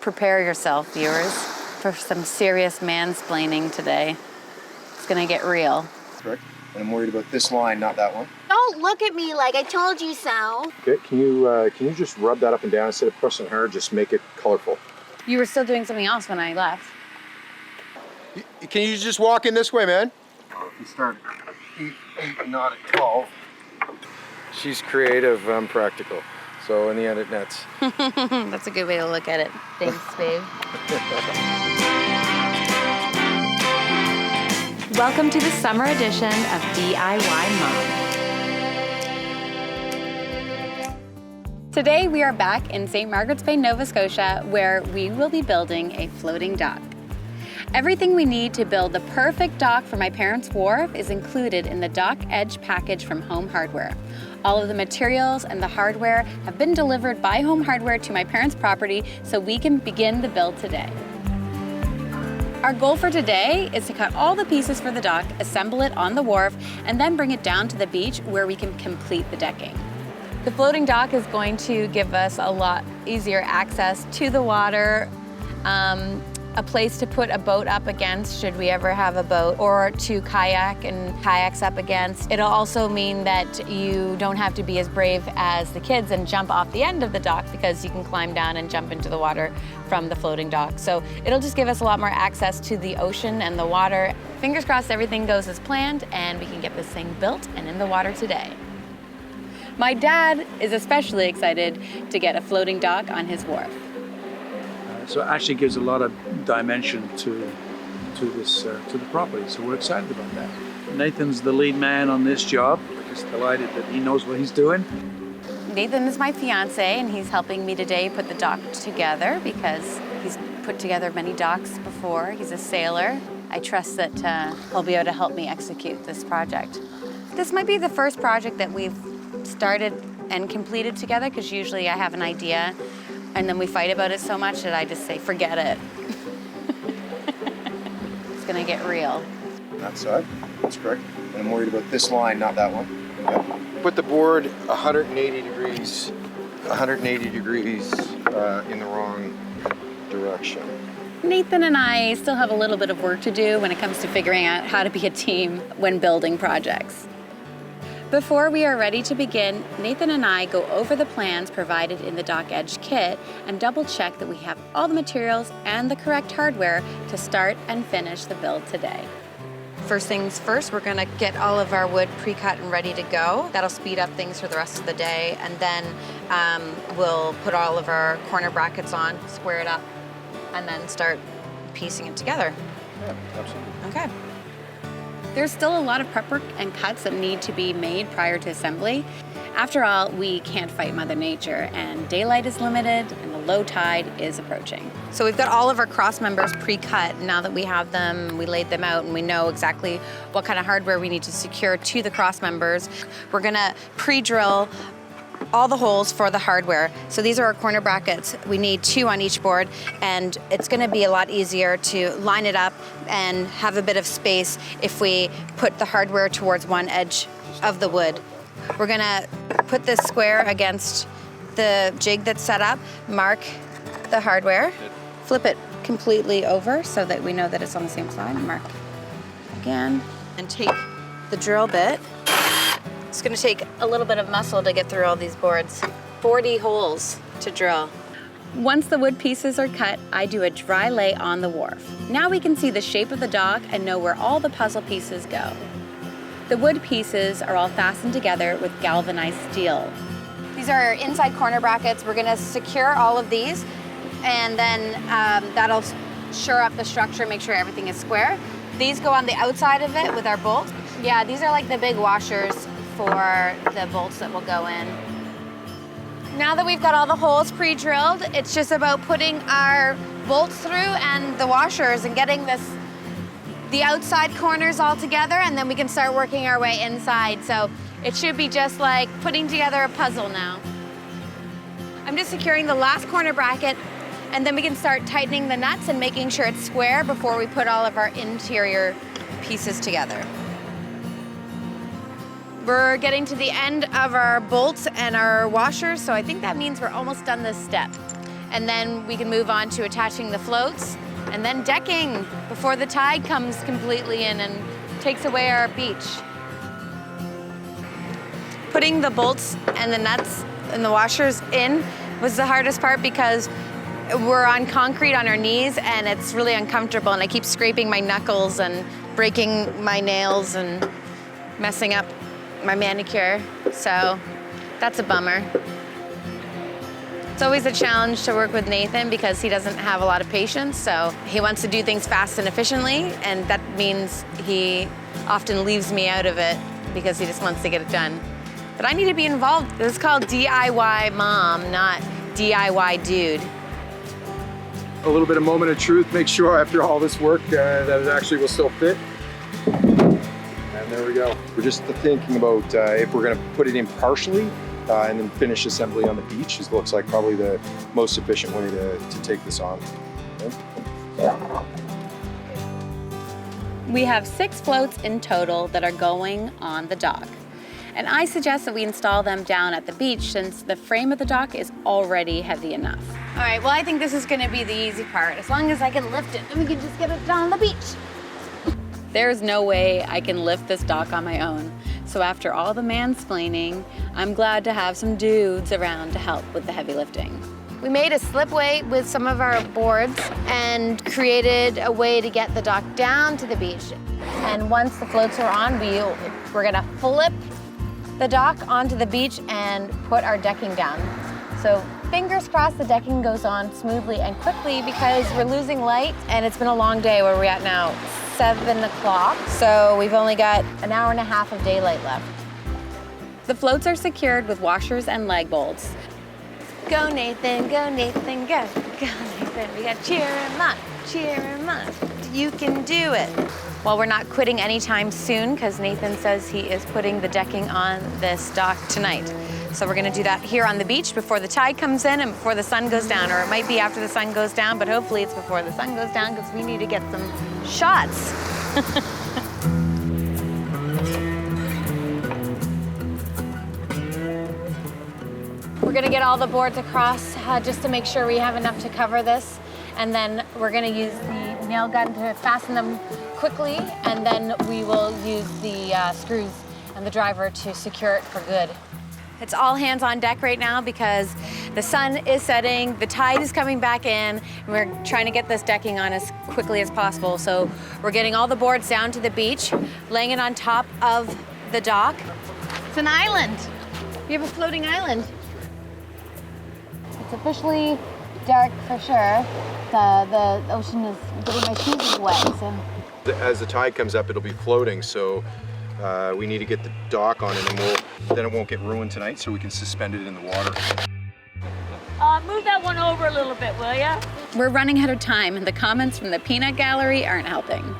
Prepare yourself, viewers, for some serious mansplaining today. It's gonna get real. Correct. And I'm worried about this line, not that one. Don't look at me like I told you so. Okay, can you just rub that up and down instead of pressing hard, just make it colorful. You were still doing something else when I left. Can you just walk in this way, man? You start at 8, not at 12. She's creative, I'm practical. So in the end, it nets. That's a good way to look at it. Thanks, babe. Welcome to the summer edition of DIY Mom. Today we are back in St. Margaret's Bay, Nova Scotia, where we will be building a floating dock. Everything we need to build the perfect dock for my parents' wharf is included in the dock edge package from Home Hardware. All of the materials and the hardware have been delivered by Home Hardware to my parents' property so we can begin the build today. Our goal for today is to cut all the pieces for the dock, assemble it on the wharf, and then bring it down to the beach where we can complete the decking. The floating dock is going to give us a lot easier access to the water, a place to put a boat up against should we ever have a boat, or to kayak and kayaks up against. It'll also mean that you don't have to be as brave as the kids and jump off the end of the dock because you can climb down and jump into the water from the floating dock. So it'll just give us a lot more access to the ocean and the water. Fingers crossed everything goes as planned and we can get this thing built and in the water today. My dad is especially excited to get a floating dock on his wharf. So it actually gives a lot of dimension to the property. So we're excited about that. Nathan's the lead man on this job. We're just delighted that he knows what he's doing. Nathan is my fiance and he's helping me today put the dock together because he's put together many docks before. He's a sailor. I trust that he'll be able to help me execute this project. This might be the first project that we've started and completed together because usually I have an idea and then we fight about it so much that I just say, forget it. It's gonna get real. That side, that's correct. And I'm worried about this line, not that one. Okay. Put the board 180 degrees in the wrong direction. Nathan and I still have a little bit of work to do when it comes to figuring out how to be a team when building projects. Before we are ready to begin, Nathan and I go over the plans provided in the dock edge kit and double check that we have all the materials and the correct hardware to start and finish the build today. First things first, we're gonna get all of our wood pre-cut and ready to go. That'll speed up things for the rest of the day, and then we'll put all of our corner brackets on, square it up, and then start piecing it together. Yeah, absolutely. Okay. There's still a lot of prep work and cuts that need to be made prior to assembly. After all, we can't fight Mother Nature, and daylight is limited and the low tide is approaching. So we've got all of our cross members pre-cut. Now that we have them, we laid them out and we know exactly what kind of hardware we need to secure to the cross members. We're gonna pre-drill all the holes for the hardware. So these are our corner brackets. We need 2 on each board, and it's gonna be a lot easier to line it up and have a bit of space if we put the hardware towards one edge of the wood. We're gonna put this square against the jig that's set up, mark the hardware, flip it completely over so that we know that it's on the same side, mark again, and take the drill bit. It's gonna take a little bit of muscle to get through all these boards. 40 holes to drill. Once the wood pieces are cut, I do a dry lay on the wharf. Now we can see the shape of the dock and know where all the puzzle pieces go. The wood pieces are all fastened together with galvanized steel. These are our inside corner brackets. We're gonna secure all of these, and then that'll shore up the structure, make sure everything is square. These go on the outside of it with our bolts. Yeah, these are like the big washers for the bolts that will go in. Now that we've got all the holes pre-drilled, it's just about putting our bolts through and the washers and getting the outside corners all together, and then we can start working our way inside. So it should be just like putting together a puzzle now. I'm just securing the last corner bracket, and then we can start tightening the nuts and making sure it's square before we put all of our interior pieces together. We're getting to the end of our bolts and our washers, so I think that means we're almost done this step. and then we can move on to attaching the floats, and then decking before the tide comes completely in and takes away our beach. Putting the bolts and the nuts and the washers in was the hardest part because we're on concrete on our knees and it's really uncomfortable, and I keep scraping my knuckles and breaking my nails and messing up my manicure, so that's a bummer. It's always a challenge to work with Nathan because he doesn't have a lot of patience, so he wants to do things fast and efficiently, and that means he often leaves me out of it because he just wants to get it done. But I need to be involved. This is called DIY mom, not DIY dude. A little bit of moment of truth, make sure after all this work that it actually will still fit. And there we go. We're just thinking about if we're gonna put it in partially and then finish assembly on the beach. It looks like probably the most efficient way to take this on. Okay. We have 6 floats in total that are going on the dock. And I suggest that we install them down at the beach since the frame of the dock is already heavy enough. All right, well, I think this is gonna be the easy part. As long as I can lift it, and we can just get it down on the beach. There's no way I can lift this dock on my own. So after all the mansplaining, I'm glad to have some dudes around to help with the heavy lifting. We made a slipway with some of our boards and created a way to get the dock down to the beach. And once the floats are on, we're gonna flip the dock onto the beach and put our decking down. So fingers crossed the decking goes on smoothly and quickly because we're losing light and it's been a long day. Where are we at now? 7 o'clock. So we've only got an hour and a half of daylight left. The floats are secured with washers and leg bolts. Go Nathan, go Nathan, go. Go Nathan, we gotta cheer him on, cheer him on. You can do it. Well, we're not quitting anytime soon because Nathan says he is putting the decking on this dock tonight. So we're gonna do that here on the beach before the tide comes in and before the sun goes down, or it might be after the sun goes down, but hopefully it's before the sun goes down because we need to get some shots. We're gonna get all the boards across just to make sure we have enough to cover this. And then we're gonna use the nail gun to fasten them quickly, and then we will use the screws and the driver to secure it for good. It's all hands on deck right now because the sun is setting, the tide is coming back in, and we're trying to get this decking on as quickly as possible. So we're getting all the boards down to the beach, laying it on top of the dock. It's an island. We have a floating island. It's officially dark for sure. The ocean is getting my shoes wet, so. As the tide comes up, it'll be floating, so we need to get the dock on it, and then it won't get ruined tonight, so we can suspend it in the water. Move that one over a little bit, will ya? We're running out of time, and the comments from the peanut gallery aren't helping.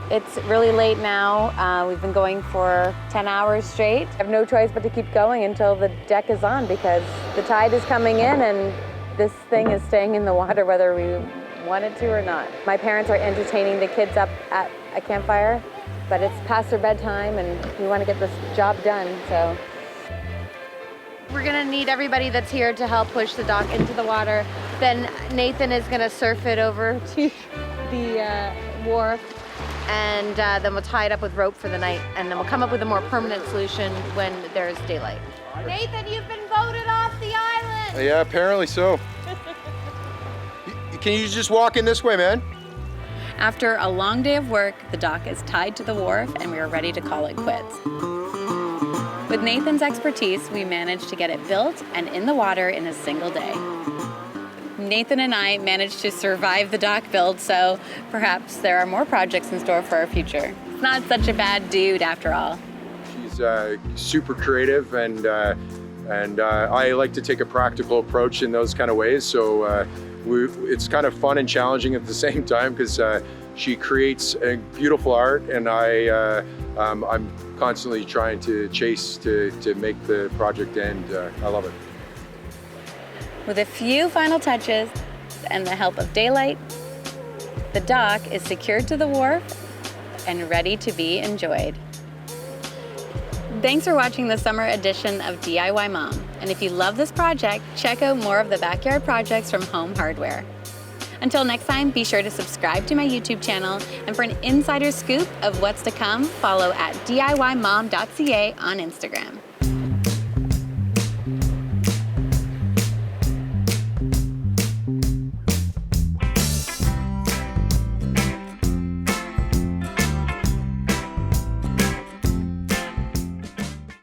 It's really late now. We've been going for 10 hours straight. I have no choice but to keep going until the deck is on because the tide is coming in and this thing is staying in the water whether we want it to or not. My parents are entertaining the kids up at a campfire, but it's past their bedtime and we want to get this job done, so. We're gonna need everybody that's here to help push the dock into the water. Then Nathan is gonna surf it over to the wharf, and then we'll tie it up with rope for the night, and then we'll come up with a more permanent solution when there's daylight. Nathan, you've been voted off the island! Yeah, apparently so. Can you just walk in this way, man? After a long day of work, the dock is tied to the wharf and we are ready to call it quits. With Nathan's expertise, we managed to get it built and in the water in a single day. Nathan and I managed to survive the dock build, so perhaps there are more projects in store for our future. It's not such a bad dude after all. She's super creative, and I like to take a practical approach in those kind of ways, so it's kind of fun and challenging at the same time because she creates a beautiful art, and I'm constantly trying to chase to make the project end. I love it. With a few final touches and the help of daylight, the dock is secured to the wharf and ready to be enjoyed. Thanks for watching the summer edition of DIY Mom. And if you love this project, check out more of the backyard projects from Home Hardware. Until next time, be sure to subscribe to my YouTube channel, and for an insider scoop of what's to come, follow at DIYmom.ca on Instagram.